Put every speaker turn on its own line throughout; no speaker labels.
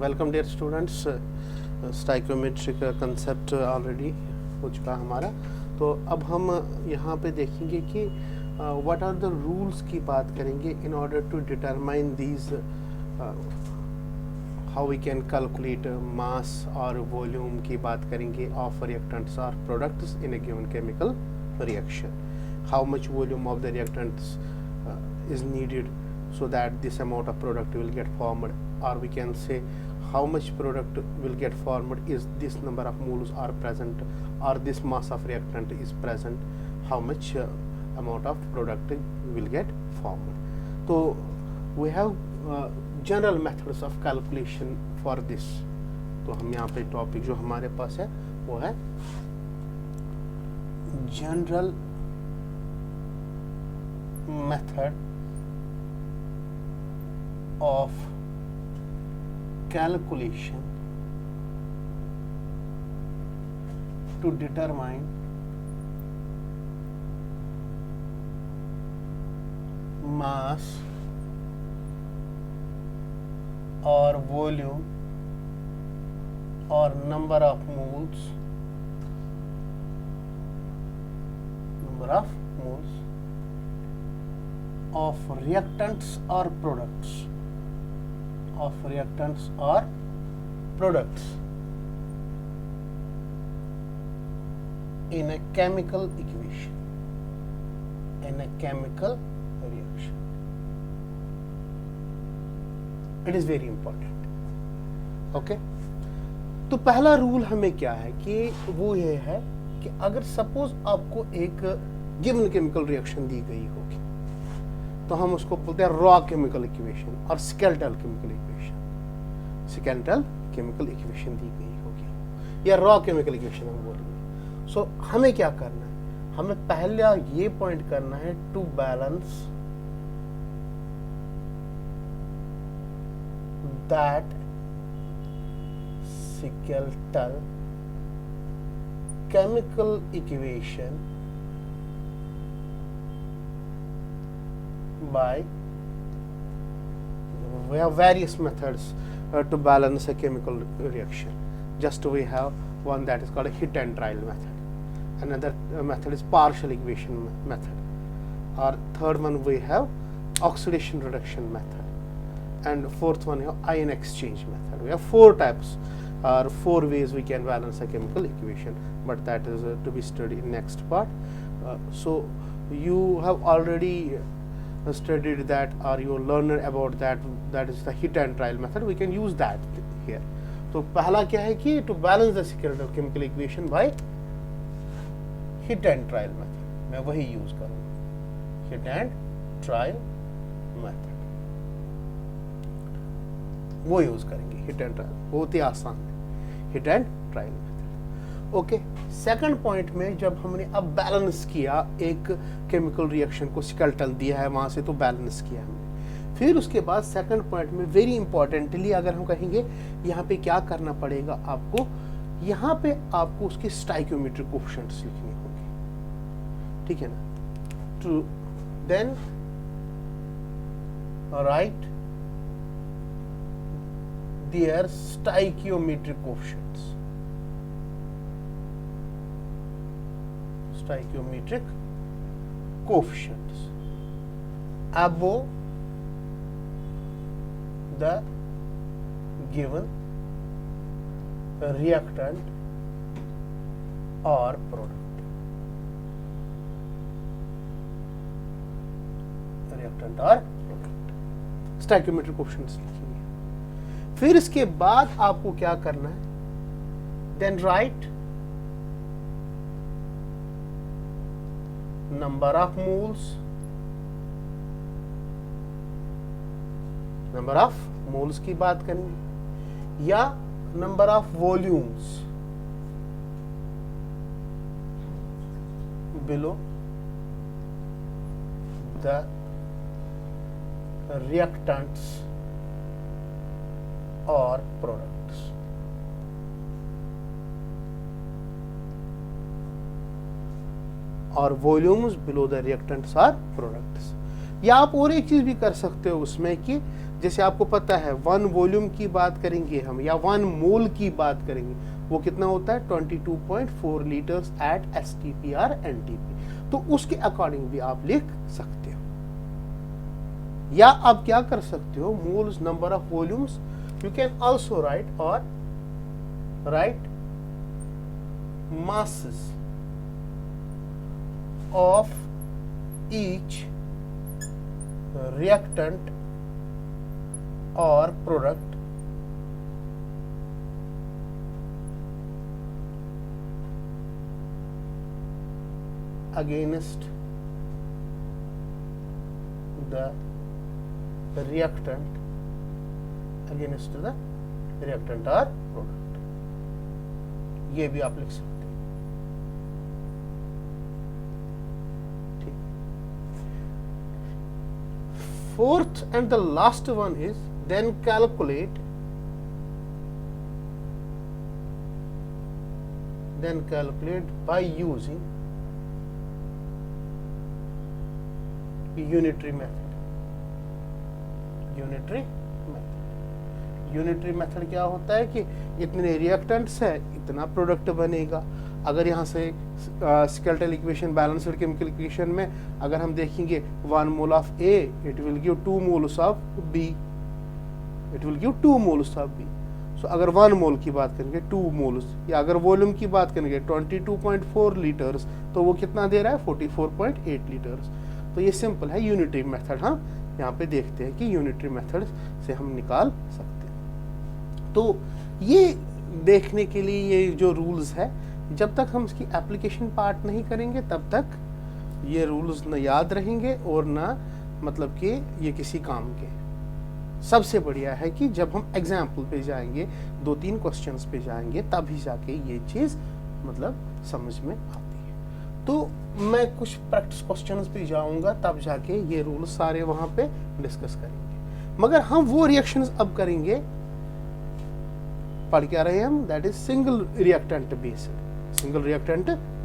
Welcome dear students. Stoichiometry का concept already हो चुका हमारा, तो अब हम यहाँ पे देखेंगे कि व्हाट आर द रूल्स की बात करेंगे in order to determine these how we can calculate mass और वॉल्यूम की बात करेंगे ऑफ रिएक्टेंट्स और products in a given chemical reaction. How much volume of the reactants is needed so that this amount of product will get formed, or we can say how much product will get formed is this number of moles are present, or this mass of reactant is present, how much amount of product will get formed. So we have general methods of calculation for this. तो हम यहाँ पे topic जो हमारे पास है वो है general method of calculation to determine mass or volume or number of moles of reactants or products in a chemical equation, in a chemical reaction. It is very important. Okay? तो पहला rule हमें क्या है कि वो ये है कि अगर सपोज आपको एक गिवन केमिकल रिएक्शन दी गई होगी तो हम उसको बोलते हैं रॉ केमिकल इक्वेशन और skeletal chemical equation. Skeletal chemical equation दी गई होगी या रॉ केमिकल इक्वेशन हम बोलेंगे. सो हमें क्या करना है, हमें पहले ये पॉइंट करना है to balance that skeletal chemical equation by we have various methods to balance a chemical reaction. Just we have one that is called a hit and trial method. Another method is partial equation method. Or third one we have oxidation reduction method. And fourth one we have ion exchange method. We have four types or four ways we can balance a chemical equation, but that is to be studied in next part. So you have already studied that, or you learned about that, that is the hit and trial method. We can use that here. तो पहला क्या है कि to balance the skeletal chemical equation by hit and trial method. मैं वही use करूँगा, hit and trial method. वो use करेंगे hit and trial, बहुत ही आसान है hit and trial method. Okay, second point में जब हमने अब बैलेंस किया एक केमिकल रिएक्शन को, स्केलेटल दिया है वहां से तो बैलेंस किया हमने, फिर उसके बाद सेकंड पॉइंट में वेरी इंपॉर्टेंटली अगर हम कहेंगे यहाँ पे क्या करना पड़ेगा आपको, यहाँ पे आपको उसके स्टाइकियोमेट्रिक कोएफिशिएंट्स लिखने होंगे. ठीक है ना. To then write their stoichiometric coefficients, stoichiometric coefficients above the given reactant or product. Reactant or product. Stoichiometric coefficients लिखेंगे. फिर इसके बाद आपको क्या करना है, then write number of moles की बात करेंगे या number of volumes below the reactants or products. और volumes below the reactants or products. या आप और एक चीज भी कर सकते हो उसमें कि जैसे आपको पता है 1 वॉल्यूम की बात करेंगे हम या 1 मोल की बात करेंगे, वो कितना होता है 22.4 लीटर्स एट STP और NTP। तो उसके अकॉर्डिंग भी आप लिख सकते हो, या आप क्या कर सकते हो, moles number of volumes you can also right, और right masses of each reactant or product against the reactant or product, ये भी आप लिख सकते हैं। Fourth and the last one is then calculate by using unitary method। Unitary method क्या होता है कि इतने रिएक्टेंट्स है, इतना प्रोडक्ट बनेगा। अगर यहाँ से skeletal equation, balanced chemical equation में अगर हम देखेंगे 1 mole of A it will give 2 moles of B, so अगर 1 मोल की बात करेंगे 2 मोल्स, या अगर वॉल्यूम की बात करेंगे 22.4 लीटर्स, तो वो कितना दे रहा है 44.8 लीटर्स। तो ये सिंपल है यूनिटरी मेथड। हम यहाँ पे देखते हैं कि यूनिटरी मेथड से हम निकाल सकते हैं। तो ये देखने के लिए ये जो रूल्स है, जब तक हम इसकी एप्लीकेशन पार्ट नहीं करेंगे तब तक ये रूल्स न याद रहेंगे और ना मतलब कि ये किसी काम के। सबसे बढ़िया है कि जब हम एग्जाम्पल पे जाएंगे, 2-3 क्वेश्चंस पे जाएंगे, तभी जाके ये चीज मतलब समझ में आती है। तो मैं कुछ प्रैक्टिस क्वेश्चंस पे जाऊंगा, तब जाके ये रूल सारे वहां पे डिस्कस करेंगे। मगर हम वो रिएक्शंस अब करेंगे, पढ़ क्या रहे हैं हम, that is single reactant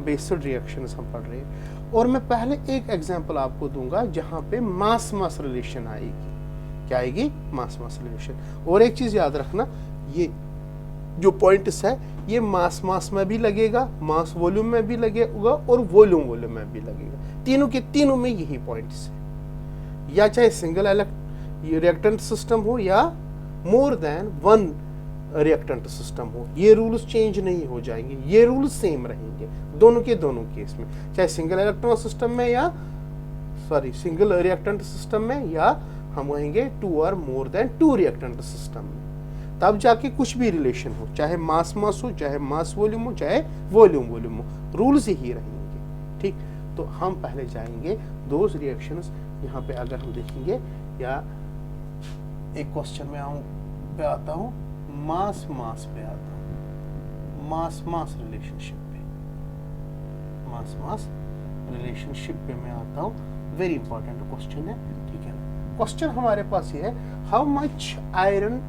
based reactions हम पढ़ रहे हैं। और मैं पहले एक एग्जांपल आपको दूंगा जहां पे मास रिलेशन आएगी। क्या आएगी? मास रिलेशन। और एक चीज याद रखना, ये जो पॉइंट्स है ये मास में भी लगेगा, मास वॉल्यूम में भी लगेगा और वॉल्यूम में भी लगेगा। तीनों के तीनों में यही पॉइंट्स है, या चाहे सिंगल रिएक्टेंट सिस्टम हो या मोर देन 1 रिएक्टेंट सिस्टम हो, ये रूल्स चेंज नहीं हो जाएंगे, ये रूल्स सेम रहेंगे दोनों के दोनों केस में, चाहे सिंगल इलेक्ट्रॉन सिस्टम में या सिंगल रिएक्टेंट सिस्टम में, या हम कहेंगे 2 और मोर देन 2 रिएक्टेंट सिस्टम में। तब जाके कुछ भी रिलेशन हो, चाहे मास हो, चाहे मास वॉल्यूम हो, चाहे वॉल्यूम हो, रूल्स ही रहेंगे। ठीक, तो हम पहले जाएंगे दोज रिएक्शंस। यहाँ पे अगर हम देखेंगे, या एक क्वेश्चन में आता हूँ, मास पे आता हूँ, मास रिलेशनशिप पे मैं आता हूँ। वेरी इंपॉर्टेंट क्वेश्चन है, ठीक है ना। क्वेश्चन हमारे पास ये है, हाउ मच आयरन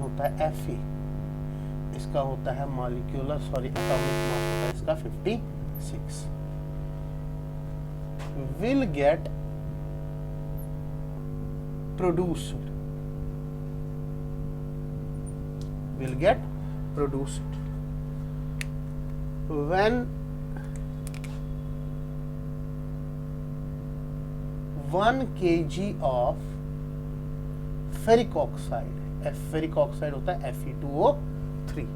होता है Fe, इसका होता है मॉलिक्यूलर एटॉमिक मास होता है इसका 56, will get produced when 1 kg of ferric oxide, ferric oxide होता है Fe2O3,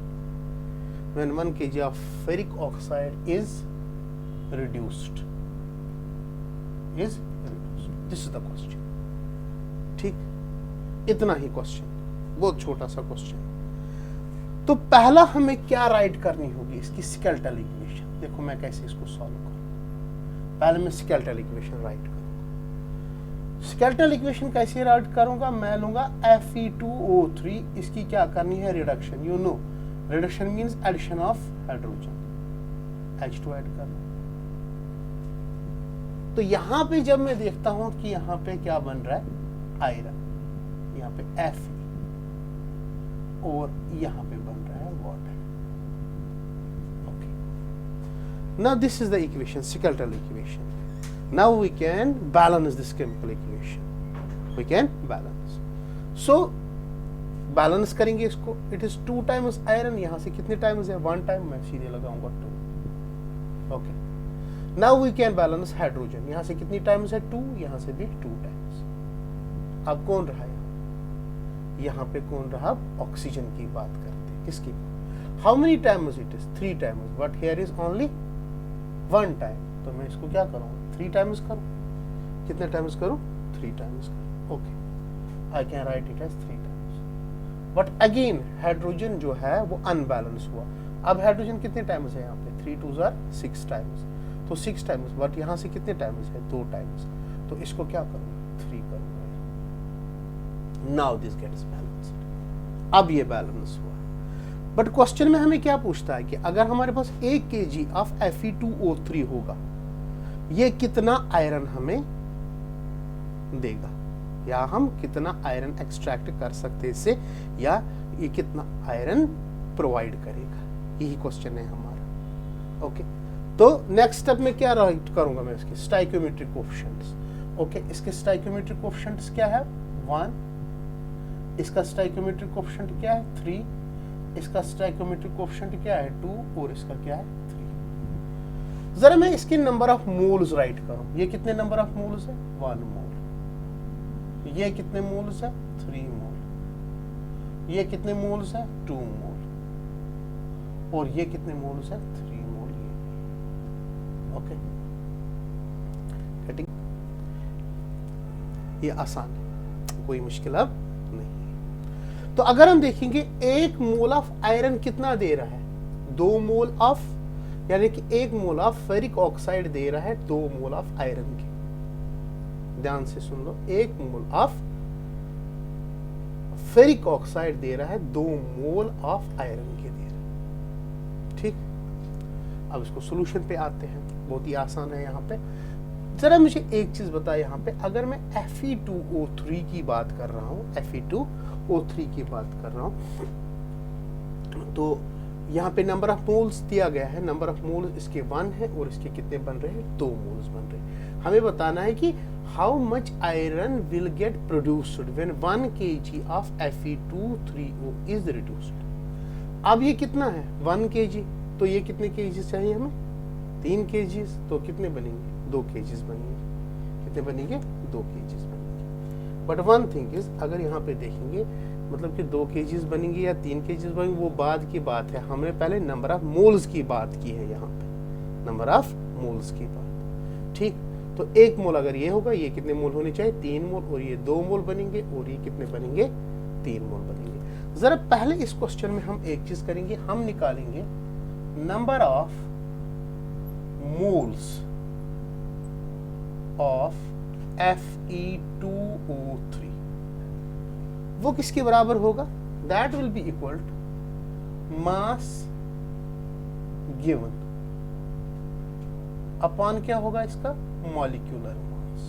when 1 kg of ferric oxide is reduced, this is the question। ठीक, इतना ही क्वेश्चन, बहुत छोटा सा क्वेश्चन। तो पहला हमें क्या राइट करनी होगी, इसकी स्केलेटल इक्वेशन। देखो मैं कैसे इसको सॉल्व करूँ। पहले मैं स्केलेटल इक्वेशन राइट करूँगा। स्केलेटल इक्वेशन कैसे राइट करूँगा, मैं लूंगा Fe2O3, इसकी क्या करनी है, reduction. You know reduction means addition of hydrogen, H2 add करना। तो यहां पे जब मैं देखता हूं कि यहां पे क्या बन रहा है, आयरन, यहां पे Fe, और यहां पे बन रहा है water. Okay, Now this is the equation, Skeletal equation. Now we can balance this chemical equation. We can balance. So balance करेंगे इसको. It is 2 times iron. यहाँ से कितने टाइम्स है? 1 टाइम. मैं सीधे लगाऊंगा 2. Okay. Now we can balance hydrogen. यहाँ से कितनी टाइम्स है? 2. यहाँ से भी 2 टाइम्स. अब कौन रहा यहाँ पे कौन रहा? ऑक्सीजन की बात करते हैं. किसकी? How many times it is? 3 times. But here is only 1 time. तो मैं इसको क्या करूँगा? 3 टाइम्स करूँ. कितने टाइम्स करूँ? 3 टाइम्स करूँ. Okay. I can write it as 3 times. But again hydrogen जो है वो अनबैलेंस हुआ. अब हाइड्रोजन कितने टाइम्स है यहाँ पे? 3 2 6 टाइम्स. तो 6 टाइम्स. बट यहाँ से कितने टाइम्स है? 2 टाइम्स. तो इसको क्या करूँगा? 3 करूँगा. Now this gets balanced. अब ये बैलेंस हुआ. बट क्वेश्चन में हमें क्या पूछता है कि अगर हमारे पास 1 kg ऑफ Fe2O3 होगा, ये कितना आयरन हमें देगा, या हम कितना आयरन एक्सट्रैक्ट कर सकते हैं इससे, या ये कितना आयरन प्रोवाइड करेगा. यही क्वेश्चन है हमारा. ओके. तो नेक्स्ट स्टेप में क्या राइट करूंगा मैं? इसके स्टाइकियोमेट्रिक कोएफिशिएंट्स. ओके. इसके स्टाइकियोमेट्रिक कोएफिशिएंट्स क्या है? 1. इसका स्टाइकियोमेट्रिक कोएफिशिएंट क्या है? 3. इसका स्टाइकियोमेट्रिक कोएफिशिएंट क्या है? 2. और इसका क्या है? 3. जरा मैं इसके नंबर ऑफ मोल्स राइट करूं. ये कितने नंबर ऑफ मोल्स है? 1 मोल. ये कितने मोल्स है? 3 मोल. ये कितने मोल्स है? 2 मोल. और ये कितने मोल्स है? 3 मोल. ओके. कटिंग. ये आसान है, कोई मुश्किल अब नहीं. तो अगर हम देखेंगे 1 मोल ऑफ आयरन कितना दे रहा है? 2 मोल ऑफ, यानी कि 1 मोल ऑफ फेरिक ऑक्साइड दे रहा है 2 मोल ऑफ आयरन के. ध्यान से सुन लो. 1 मोल ऑफ फेरिक ऑक्साइड दे रहा है 2 मोल ऑफ आयरन के दे रहा है. ठीक. अब इसको सॉल्यूशन पे आते हैं. बहुत ही आसान है. यहाँ पे जरा मुझे एक चीज बता. यहाँ पे अगर मैं Fe2O3 की बात कर रहा हूँ, Fe2O3 की बात कर रहा हूँ, तो यहाँ पे नंबर ऑफ मोल्स दिया गया है. नंबर ऑफ मोल्स इसके 1 है और इसके कितने बन रहे हैं? 2 मोल्स बन रहे हैं. हमें बताना है कि how much iron will get produced when 1 kg of Fe2O3 is reduced. अब ये कितना है? 1 kg. तो ये कितने kg चाहिए हमें? 3 kg. तो कितने बनेंगे? 2 kg बनेंगे. कितने बनेंगे? 2 kg बनेंगे. बट वन थिंग इज, अगर यहाँ पे देखेंगे मतलब कि 2 kg बनेंगे या 3 kg बनेंगे, वो बाद की बात है. हमने पहले नंबर ऑफ मोल्स की बात की है. यहाँ पे नंबर ऑफ मोल्स की बात. ठीक. तो 1 मोल अगर ये होगा, ये कितने मोल होने चाहिए? 3 मोल. और ये 2 मोल बनेंगे. और ये कितने बनेंगे? 3 मोल बनेंगे. जरा पहले इस क्वेश्चन में हम एक चीज करेंगे. हम निकालेंगे number of moles of Fe2O3. वो किसके बराबर होगा? That will be equal to mass given upon क्या होगा इसका? Molecular mass.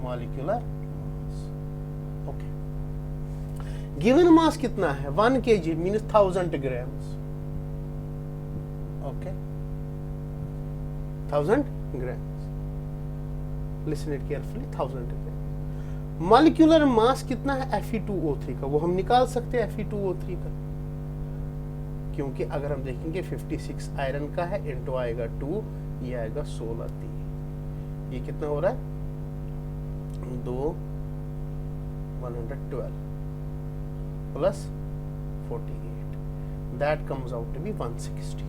Molecular mass. Okay. Given mass कितना है? 1 kg मीन्स 1000 grams. Okay. 1000 grams. Listen it carefully. 1000 gram. Molecular mass कितना है Fe2O3 का? वो हम निकाल सकते हैं Fe2O3 का, क्योंकि अगर हम देखेंगे 56 आयरन का है, इंटू आएगा 2, ये आएगा 16 3. ये कितना हो रहा है? 2 112 plus 48. That comes out to be 160.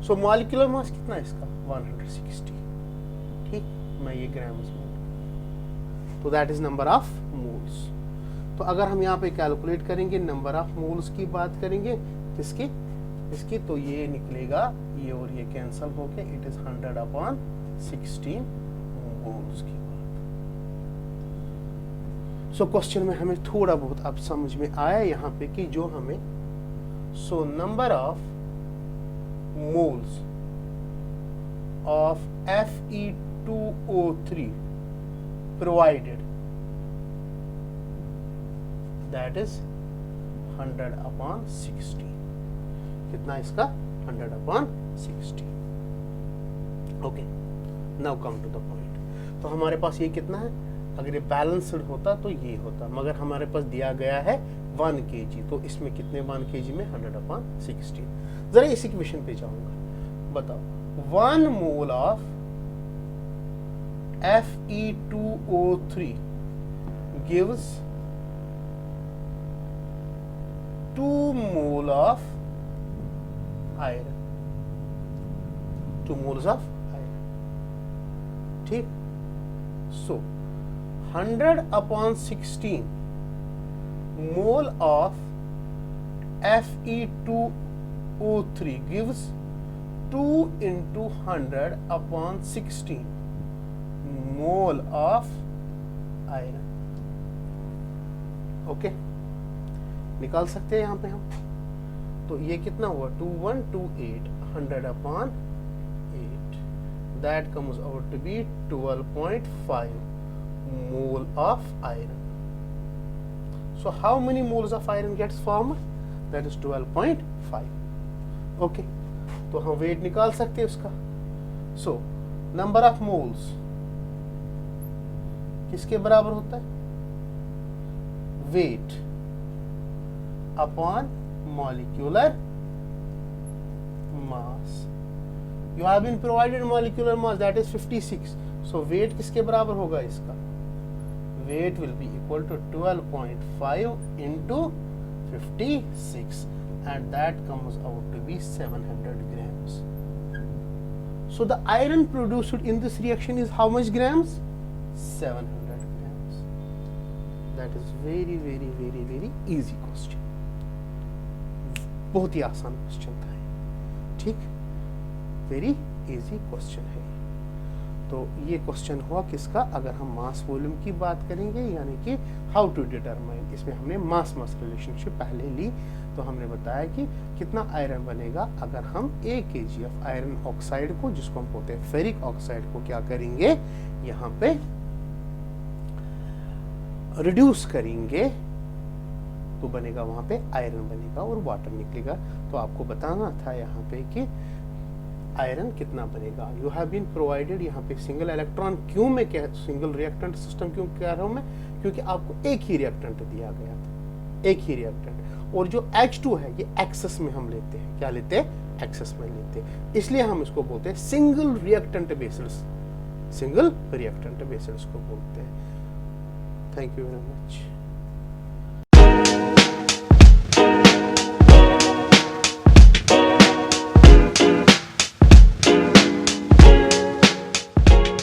So molecular mass कितना है इसका? 160. ठीक. मैं ये ग्राम्स में, तो that is number of moles. तो अगर हम यहाँ पे कैलकुलेट करेंगे, नंबर ऑफ मोल्स की बात करेंगे किसकी? इसकी, तो ये निकलेगा, ये और ये कैंसल होके इट इज 100/16 मोल्स की बात. सो क्वेश्चन में हमें थोड़ा बहुत अब समझ में आया यहाँ पे कि जो हमें, so number of moles of Fe2O3 provided, that is 100/60. कितना इसका? 100/60. Okay, now come to the point. तो हमारे पास ये कितना है, अगर ये बैलेंस्ड होता तो ये होता, मगर हमारे पास दिया गया है 1 kg, तो इसमें कितने 1 kg में 100/16। जरा इस इक्वेशन पे जाऊंगा, बताओ 1 mole of Fe2O3 gives 2 mole of iron, 2 moles of iron, ठीक। So 100/16 mole of Fe2O3 gives 2 into 100/16 mole of iron। Okay, निकाल सकते हैं यहाँ पे हम। तो ये कितना हुआ 2128 100/8, that comes out to be 12.5 mole of iron. So how many moles of iron gets formed? That is 12.5. Okay, तो हम वेट निकाल सकते हैं उसका। So नंबर ऑफ मोल्स किसके बराबर होता है, weight upon molecular mass. You have been provided molecular mass that is 56, so weight किसके बराबर होगा इसका, weight will be equal to 12.5 into 56 and that comes out to be 700 grams. So the iron produced in this reaction is how much grams? 700 grams. That is very very very very easy question, बहुत ही आसान question था, ठीक, very easy question है। तो ये question हुआ किसका, अगर हम मास वॉल्यूम की बात करेंगे, यानी कि हाउ टू डिटरमाइन, इसमें हमने मास मास रिलेशनशिप पहले ली। तो हमने बताया कि कितना आयरन बनेगा अगर हम 1 kg ऑफ आयरन ऑक्साइड को, जिसको हम बोलते हैं फेरिक ऑक्साइड को, क्या करेंगे, यहाँ पे रिड्यूस करेंगे, तो बनेगा वहां पे आयरन बनेगा और वाटर निकलेगा। तो आपको बताना था यहाँ पे कि आयरन कितना बनेगा। यू हैव बीन प्रोवाइडेड, यहाँ पे सिंगल इलेक्ट्रॉन क्यों मैं कह, सिंगल रिएक्टेंट सिस्टम क्यों कह रहा हूँ मैं, क्योंकि आपको एक ही रिएक्टेंट दिया गया था, एक ही रिएक्टेंट, और जो H2 है ये एक्सेस में हम लेते हैं, क्या लेते हैं, एक्सेस में लेते हैं, इसलिए हम इसको बोलते हैं single reactant basis, single reactant basis को बोलते हैं। Thank you very much.